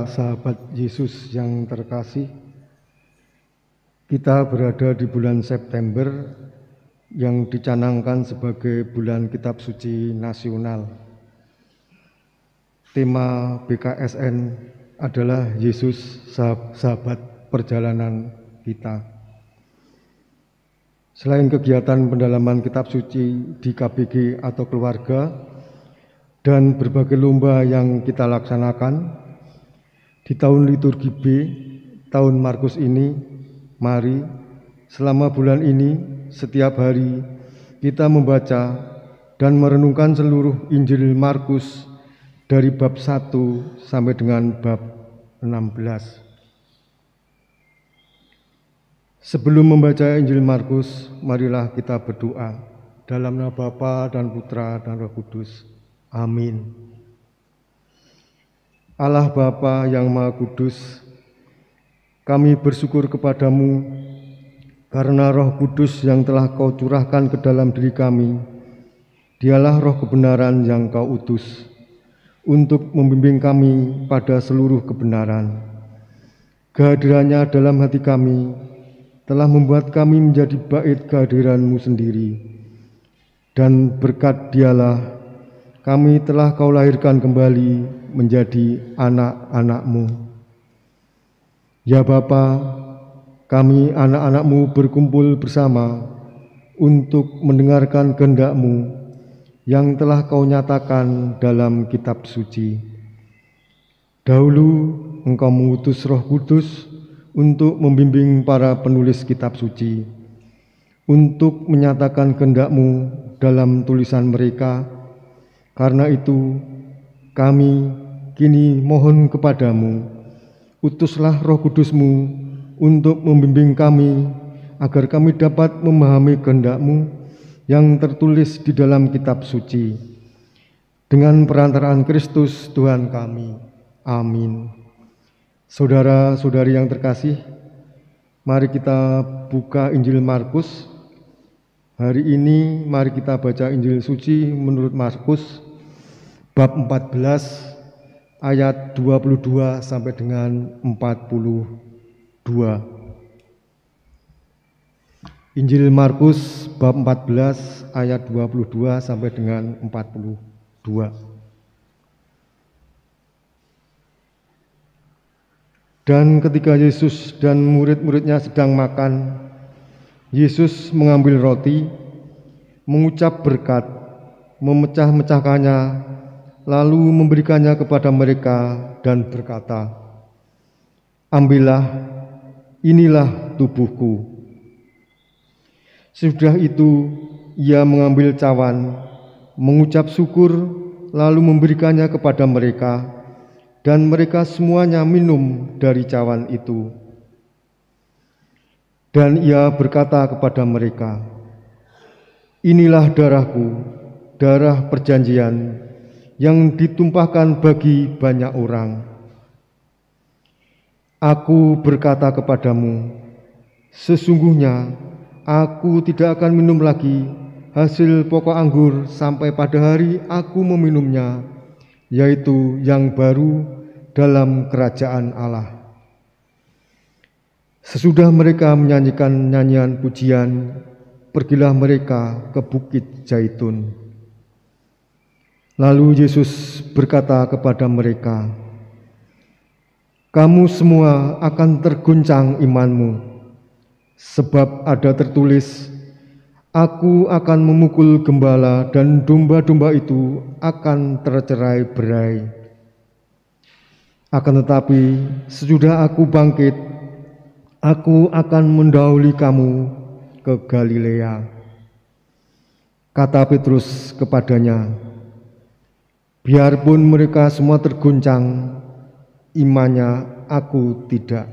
Para sahabat Yesus yang terkasih, kita berada di bulan September yang dicanangkan sebagai bulan Kitab Suci Nasional. Tema BKSN adalah Yesus sahabat perjalanan kita. Selain kegiatan pendalaman Kitab Suci di KBG atau keluarga dan berbagai lomba yang kita laksanakan, di tahun liturgi B, tahun Markus ini, mari selama bulan ini setiap hari kita membaca dan merenungkan seluruh Injil Markus dari bab 1 sampai dengan bab 16. Sebelum membaca Injil Markus, marilah kita berdoa dalam nama Bapa dan Putra dan Roh Kudus. Amin. Allah Bapa yang Maha Kudus, kami bersyukur kepadamu karena Roh Kudus yang telah Kau curahkan ke dalam diri kami. Dialah Roh kebenaran yang Kau utus untuk membimbing kami pada seluruh kebenaran. Kehadirannya dalam hati kami telah membuat kami menjadi bait kehadiran-Mu sendiri. Dan berkat Dialah kami telah Kau lahirkan kembali menjadi anak-anak-Mu. Ya Bapa, kami anak-anak-Mu berkumpul bersama untuk mendengarkan kehendak-Mu yang telah Kau nyatakan dalam kitab suci. Dahulu Engkau mengutus Roh Kudus untuk membimbing para penulis kitab suci, untuk menyatakan kehendak-Mu dalam tulisan mereka. Karena itu, kami kini mohon kepadamu, utuslah Roh Kudus-Mu untuk membimbing kami, agar kami dapat memahami kehendak-Mu yang tertulis di dalam kitab suci. Dengan perantaraan Kristus Tuhan kami. Amin. Saudara-saudari yang terkasih, mari kita buka Injil Markus. Hari ini mari kita baca Injil suci menurut Markus bab 14 ayat 22 sampai dengan 42. Injil Markus bab 14 ayat 22 sampai dengan 42. Dan ketika Yesus dan murid-muridnya sedang makan, Yesus mengambil roti, mengucap berkat, memecah-mecahkannya, lalu memberikannya kepada mereka dan berkata, "Ambillah, inilah tubuhku." Sesudah itu ia mengambil cawan, mengucap syukur, lalu memberikannya kepada mereka, dan mereka semuanya minum dari cawan itu. Dan ia berkata kepada mereka, "Inilah darahku, darah perjanjian, yang ditumpahkan bagi banyak orang. Aku berkata kepadamu, sesungguhnya aku tidak akan minum lagi hasil pokok anggur sampai pada hari aku meminumnya, yaitu yang baru dalam kerajaan Allah." Sesudah mereka menyanyikan nyanyian pujian, pergilah mereka ke Bukit Zaitun. Lalu Yesus berkata kepada mereka, "Kamu semua akan terguncang imanmu, sebab ada tertulis, Aku akan memukul gembala dan domba-domba itu akan tercerai-berai. Akan tetapi sesudah aku bangkit, aku akan mendahului kamu ke Galilea." Kata Petrus kepadanya, "Biarpun mereka semua terguncang, imannya aku tidak."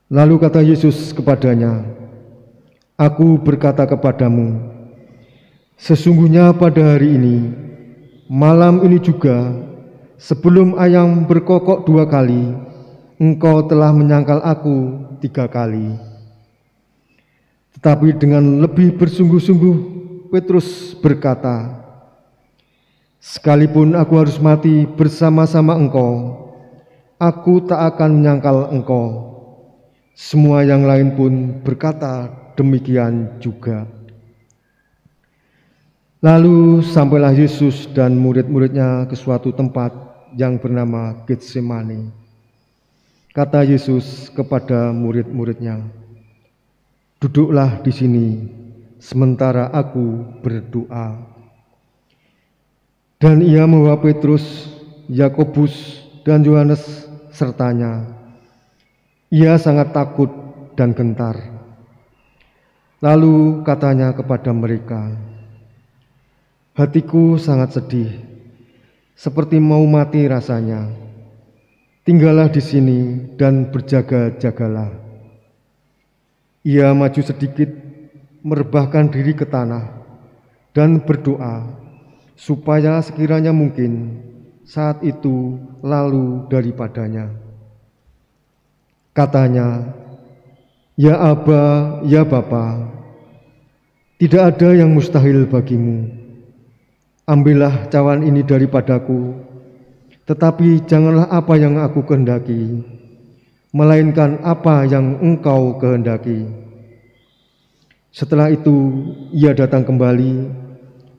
Lalu kata Yesus kepadanya, "Aku berkata kepadamu, sesungguhnya pada hari ini, malam ini juga, sebelum ayam berkokok 2 kali, engkau telah menyangkal aku 3 kali." Tetapi dengan lebih bersungguh-sungguh, Petrus berkata, "Sekalipun aku harus mati bersama-sama engkau, Aku tak akan menyangkal engkau. Semua yang lain pun berkata demikian juga. Lalu sampailah Yesus dan murid-muridnya ke suatu tempat yang bernama Getsemani. Kata Yesus kepada murid-muridnya, "Duduklah di sini sementara aku berdoa." Dan ia membawa Petrus, Yakobus, dan Yohanes sertanya. Ia sangat takut dan gentar. Lalu katanya kepada mereka, "Hatiku sangat sedih, seperti mau mati rasanya. Tinggallah di sini dan berjaga-jagalah." Ia maju sedikit, merebahkan diri ke tanah, dan berdoa, supaya sekiranya mungkin saat itu lalu daripadanya. Katanya, "Ya Aba, ya Bapa, tidak ada yang mustahil bagimu. Ambillah cawan ini daripadaku, tetapi janganlah apa yang aku kehendaki, melainkan apa yang Engkau kehendaki." Setelah itu ia datang kembali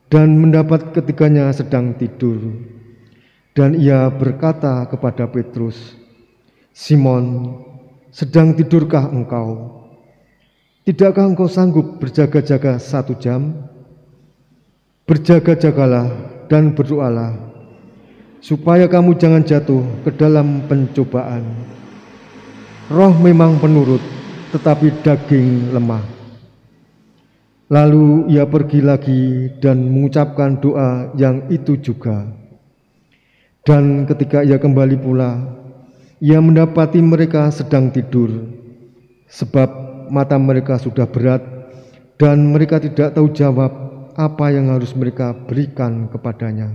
dan mendapat ketiganya sedang tidur. Dan ia berkata kepada Petrus, "Simon, sedang tidurkah engkau? Tidakkah engkau sanggup berjaga-jaga 1 jam? Berjaga-jagalah dan berdoalah, supaya kamu jangan jatuh ke dalam pencobaan. Roh memang penurut, tetapi daging lemah." Lalu ia pergi lagi dan mengucapkan doa yang itu juga. Dan ketika ia kembali pula, ia mendapati mereka sedang tidur, sebab mata mereka sudah berat dan mereka tidak tahu jawab apa yang harus mereka berikan kepadanya.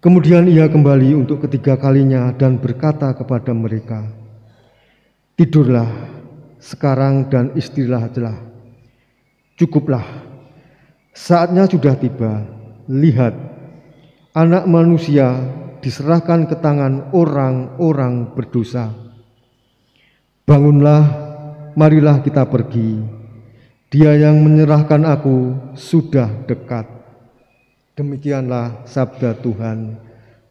Kemudian ia kembali untuk ketiga kalinya dan berkata kepada mereka, "Tidurlah sekarang dan istirahatlah. Cukuplah, saatnya sudah tiba. Lihat, Anak Manusia diserahkan ke tangan orang-orang berdosa. Bangunlah, marilah kita pergi. Dia yang menyerahkan aku sudah dekat." Demikianlah sabda Tuhan.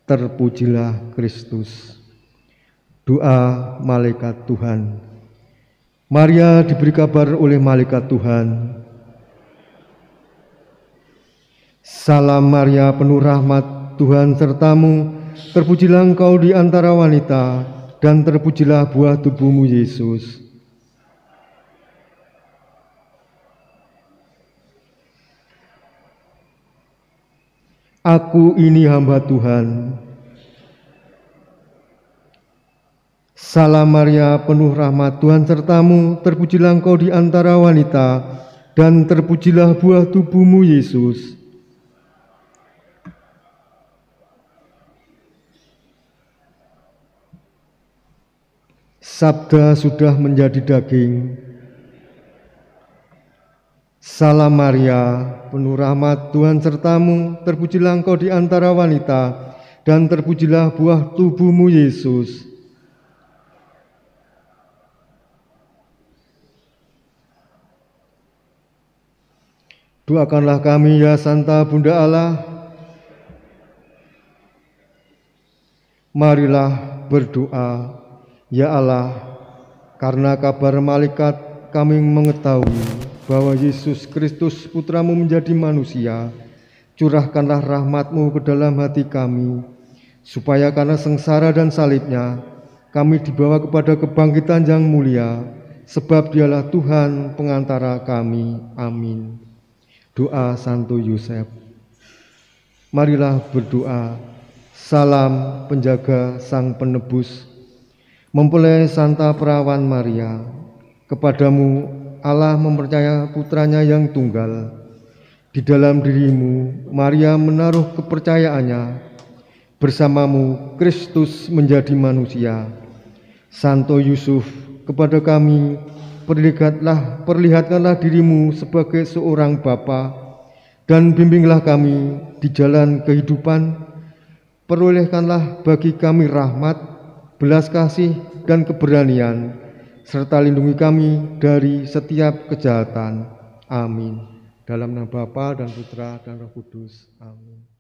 Terpujilah Kristus. Doa malaikat Tuhan. Maria diberi kabar oleh malaikat Tuhan, "Salam Maria, penuh rahmat, Tuhan sertamu, terpujilah engkau di antara wanita, dan terpujilah buah tubuhmu Yesus. Aku ini hamba Tuhan." Salam Maria, penuh rahmat, Tuhan sertamu, terpujilah engkau di antara wanita, dan terpujilah buah tubuhmu Yesus. Sabda sudah menjadi daging. Salam Maria, penuh rahmat, Tuhan sertamu, terpujilah engkau di antara wanita, dan terpujilah buah tubuhmu Yesus. Doakanlah kami, ya Santa Bunda Allah. Marilah berdoa. Ya Allah, karena kabar malaikat kami mengetahui bahwa Yesus Kristus Putramu menjadi manusia. Curahkanlah rahmat-Mu ke dalam hati kami, supaya karena sengsara dan salibnya kami dibawa kepada kebangkitan yang mulia, sebab Dialah Tuhan pengantara kami. Amin. Doa Santo Yosef. Marilah berdoa. Salam penjaga Sang Penebus, mempelai Santa Perawan Maria, kepadamu Allah mempercaya putranya yang tunggal. Di dalam dirimu Maria menaruh kepercayaannya. Bersamamu Kristus menjadi manusia. Santo Yusuf, kepada kami perlihatkanlah dirimu sebagai seorang bapa, dan bimbinglah kami di jalan kehidupan. perolehkanlah bagi kami rahmat, belas kasih, dan keberanian, serta lindungi kami dari setiap kejahatan. Amin. Dalam nama Bapa dan Putra dan Roh Kudus. Amin.